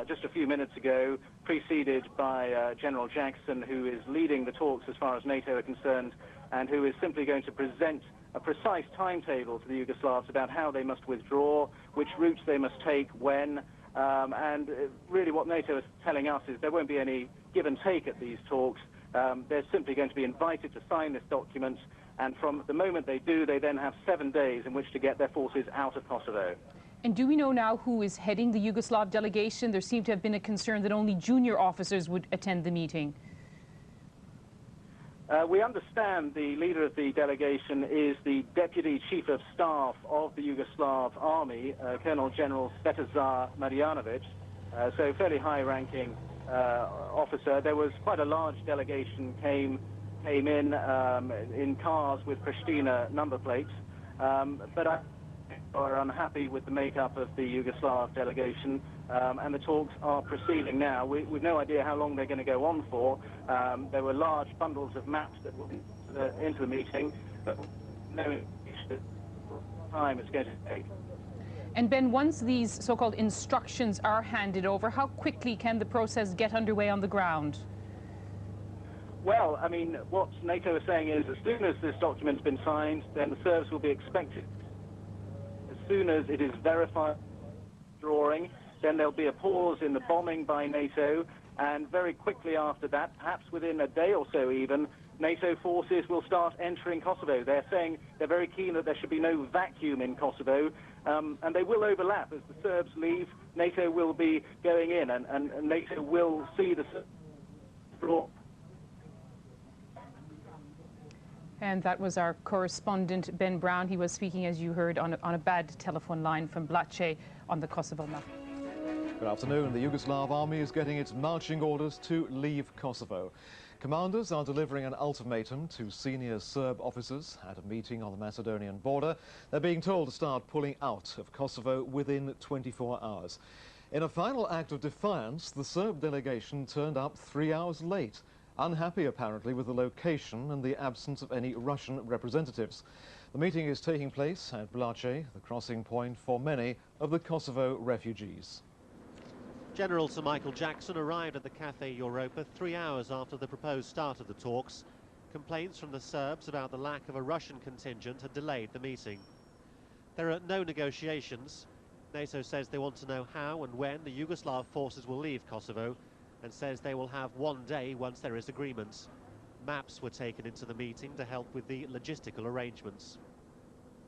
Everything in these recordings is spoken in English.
just a few minutes ago, preceded by General Jackson, who is leading the talks as far as NATO are concerned, and who is simply going to present a precise timetable to the Yugoslavs about how they must withdraw, which routes they must take, when, and really what NATO is telling us is there won't be any give and take at these talks. They're simply going to be invited to sign this document, and from the moment they do, they then have 7 days in which to get their forces out of Kosovo. And do we know now who is heading the Yugoslav delegation? There seemed to have been a concern that only junior officers would attend the meeting. We understand the leader of the delegation is the Deputy Chief of Staff of the Yugoslav Army, Colonel General Svetozar Marjanovic, so fairly high-ranking officer. There was quite a large delegation came in cars with Pristina number plates, but I are unhappy with the makeup of the Yugoslav delegation, and the talks are proceeding now. We've no idea how long they're going to go on for. There were large bundles of maps that were into the meeting, but no time it's going to take. And Ben, once these so-called instructions are handed over, how quickly can the process get underway on the ground? Well, I mean, what NATO is saying is as soon as this document's been signed, then the Serbs will be expected. As soon as it is verified drawing, then there'll be a pause in the bombing by NATO, and very quickly after that, perhaps within a day or so even, NATO forces will start entering Kosovo. They're saying they're very keen that there should be no vacuum in Kosovo, and they will overlap. As the Serbs leave, NATO will be going in, and NATO will see the draw. And that was our correspondent, Ben Brown. He was speaking, as you heard, on a bad telephone line from Blace on the Kosovo map. Good afternoon. The Yugoslav army is getting its marching orders to leave Kosovo. Commanders are delivering an ultimatum to senior Serb officers at a meeting on the Macedonian border. They're being told to start pulling out of Kosovo within 24 hours. In a final act of defiance, the Serb delegation turned up 3 hours late, unhappy apparently with the location and the absence of any Russian representatives. The meeting is taking place at Blace, the crossing point for many of the Kosovo refugees. General Sir Michael Jackson arrived at the Café Europa 3 hours after the proposed start of the talks. Complaints from the Serbs about the lack of a Russian contingent had delayed the meeting. There are no negotiations. NATO says they want to know how and when the Yugoslav forces will leave Kosovo, and says they will have 1 day once there is agreement. Maps were taken into the meeting to help with the logistical arrangements.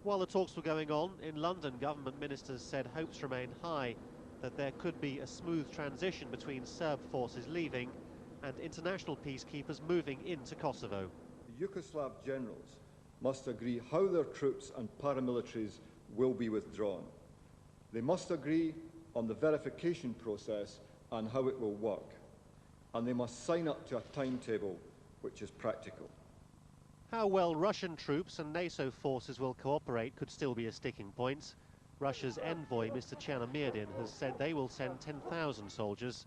While the talks were going on, in London, government ministers said hopes remain high that there could be a smooth transition between Serb forces leaving and international peacekeepers moving into Kosovo. The Yugoslav generals must agree how their troops and paramilitaries will be withdrawn. They must agree on the verification process and how it will work. And they must sign up to a timetable which is practical. How well Russian troops and NATO forces will cooperate could still be a sticking point. Russia's envoy, Mr. Chernomyrdin, has said they will send 10,000 soldiers.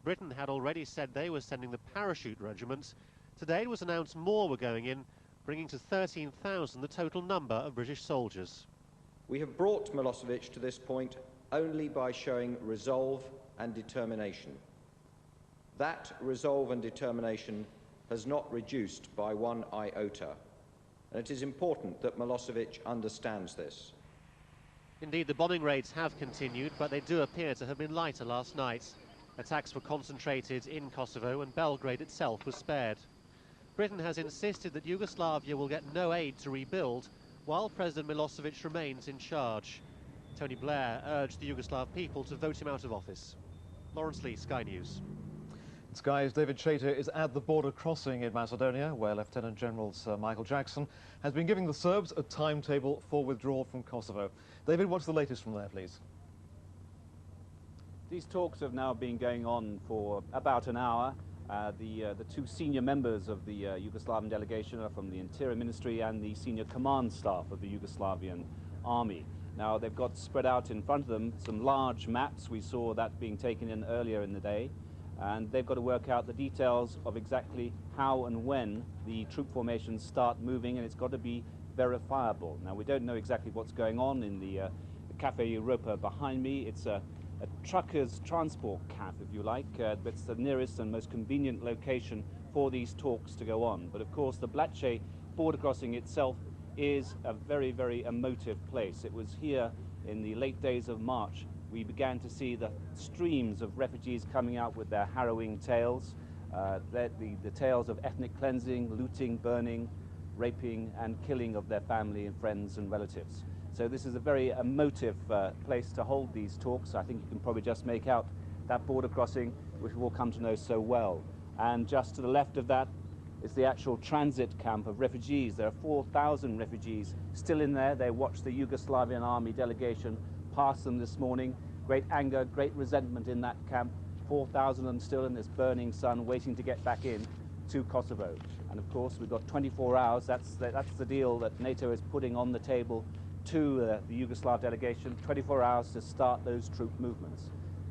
Britain had already said they were sending the parachute regiment. Today it was announced more were going in, bringing to 13,000 the total number of British soldiers. We have brought Milosevic to this point only by showing resolve and determination. That resolve and determination has not reduced by 1 iota, and it is important that Milosevic understands this. Indeed, the bombing raids have continued, but they do appear to have been lighter last night. Attacks were concentrated in Kosovo, and Belgrade itself was spared. Britain has insisted that Yugoslavia will get no aid to rebuild, while President Milosevic remains in charge. Tony Blair urged the Yugoslav people to vote him out of office. Lawrence Lee, Sky News. Sky's David Chater is at the border crossing in Macedonia, where Lieutenant General Sir Michael Jackson has been giving the Serbs a timetable for withdrawal from Kosovo. David, what's the latest from there, please? These talks have now been going on for about an hour. The two senior members of the Yugoslavian delegation are from the Interior Ministry and the senior command staff of the Yugoslavian Army. Now, they've got spread out in front of them some large maps. We saw that being taken in earlier in the day. And they've got to work out the details of exactly how and when the troop formations start moving, and it's got to be verifiable. Now, we don't know exactly what's going on in the Café Europa behind me. It's truckers' transport camp, if you like. It's the nearest and most convenient location for these talks to go on. But of course, the Blace border crossing itself is a very, very emotive place. It was here in the late days of March we began to see the streams of refugees coming out with their harrowing tales, the tales of ethnic cleansing, looting, burning, raping and killing of their family and friends and relatives. So this is a very emotive place to hold these talks. I think you can probably just make out that border crossing, which we've all come to know so well. And just to the left of that is the actual transit camp of refugees. There are 4,000 refugees still in there. They watched the Yugoslavian army delegation pass them this morning. Great anger, great resentment in that camp. 4,000 of them still in this burning sun waiting to get back in to Kosovo. And of course we've got 24 hours. That's the deal that NATO is putting on the table to the Yugoslav delegation, 24 hours to start those troop movements.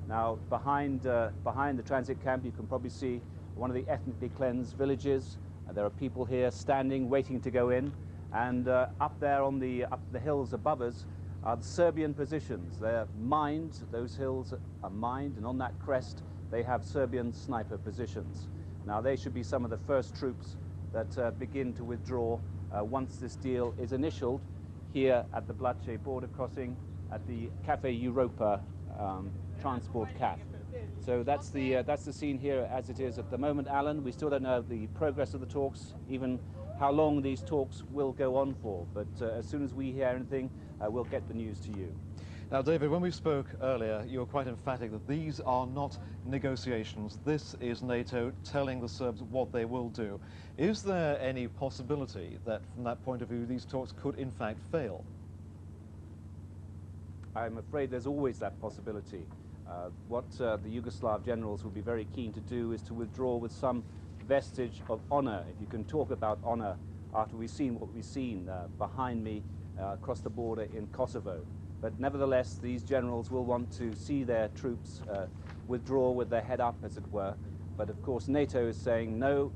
Now behind the transit camp you can probably see one of the ethnically cleansed villages. There are people here standing, waiting to go in. And up there on up the hills above us are the Serbian positions. They're mined, those hills are mined, and on that crest they have Serbian sniper positions. Now they should be some of the first troops that begin to withdraw once this deal is initialed here at the Blace border crossing at the Cafe Europa transport cap. So that's the scene here as it is at the moment, Alan. We still don't know the progress of the talks, even how long these talks will go on for, but as soon as we hear anything, we'll get the news to you. Now, David, when we spoke earlier, you were quite emphatic that these are not negotiations. This is NATO telling the Serbs what they will do. Is there any possibility that, from that point of view, these talks could in fact fail? I'm afraid there's always that possibility. What the Yugoslav generals will be very keen to do is to withdraw with some vestige of honor, if you can talk about honor, after we've seen what we've seen behind me across the border in Kosovo. But nevertheless, these generals will want to see their troops withdraw with their head up, as it were. But of course, NATO is saying, no,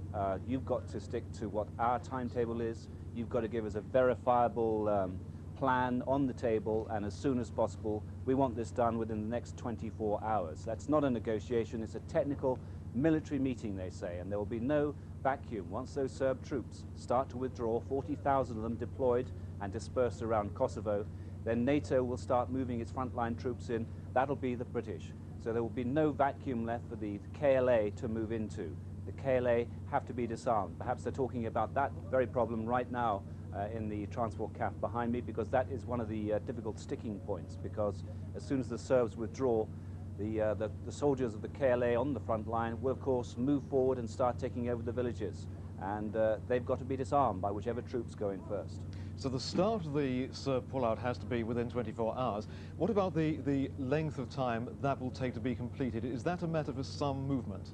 you've got to stick to what our timetable is. You've got to give us a verifiable plan on the table, and as soon as possible. We want this done within the next 24 hours. That's not a negotiation, it's a technical military meeting, they say, and there will be no vacuum. Once those Serb troops start to withdraw, 40,000 of them deployed and dispersed around Kosovo, then NATO will start moving its frontline troops in. That'll be the British. So there will be no vacuum left for the KLA to move into. The KLA have to be disarmed. Perhaps they're talking about that very problem right now in the transport camp behind me, because that is one of the difficult sticking points, because as soon as the Serbs withdraw, the soldiers of the KLA on the front line will of course move forward and start taking over the villages, and they've got to be disarmed by whichever troops go in first. So the start of the Serb pullout has to be within 24 hours. What about the length of time that will take to be completed? Is that a matter for some movement?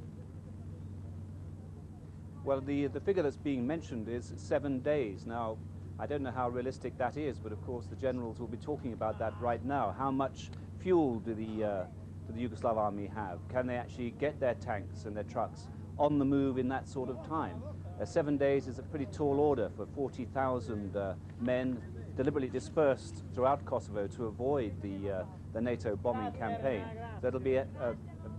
Well, the figure that's being mentioned is 7 days. Now, I don't know how realistic that is, but of course the generals will be talking about that right now. How much fuel do the Yugoslav army have? Can they actually get their tanks and their trucks on the move in that sort of time? 7 days is a pretty tall order for 40,000 men deliberately dispersed throughout Kosovo to avoid the NATO bombing campaign. So it'll be a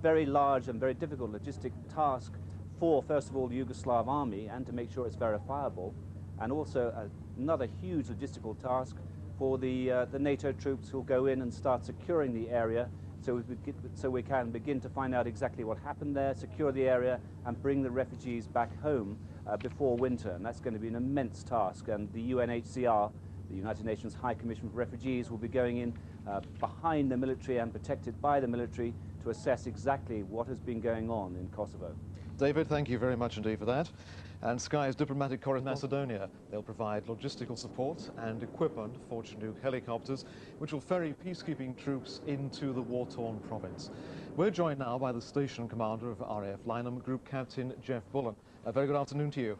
very large and very difficult logistic task for, first of all, the Yugoslav army, and to make sure it's verifiable, and also another huge logistical task for the NATO troops who'll go in and start securing the area, so we can begin to find out exactly what happened there, secure the area, and bring the refugees back home before winter. And that's going to be an immense task, and the UNHCR, the United Nations High Commission for Refugees, will be going in behind the military and protected by the military to assess exactly what has been going on in Kosovo. David, thank you very much indeed for that. And Sky's diplomatic corps in Macedonia. They'll provide logistical support and equipment for Chinook helicopters, which will ferry peacekeeping troops into the war-torn province. We're joined now by the station commander of RAF Lynham Group, Captain Jeff Bullen. A very good afternoon to you.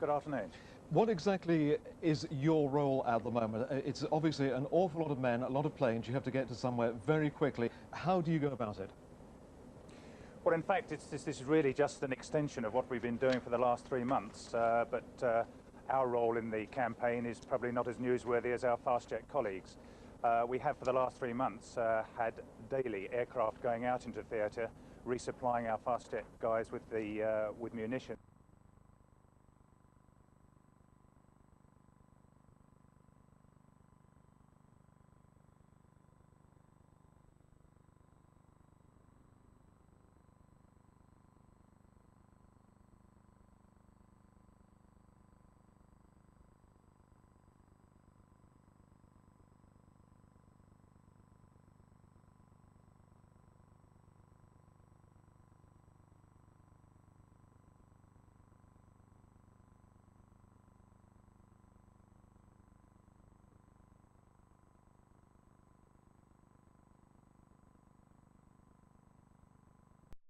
Good afternoon. What exactly is your role at the moment? It's obviously an awful lot of men, a lot of planes. You have to get to somewhere very quickly. How do you go about it? Well, in fact, this is really just an extension of what we've been doing for the last 3 months, but our role in the campaign is probably not as newsworthy as our fast jet colleagues. We have for the last 3 months had daily aircraft going out into theatre, resupplying our fast jet guys with munition.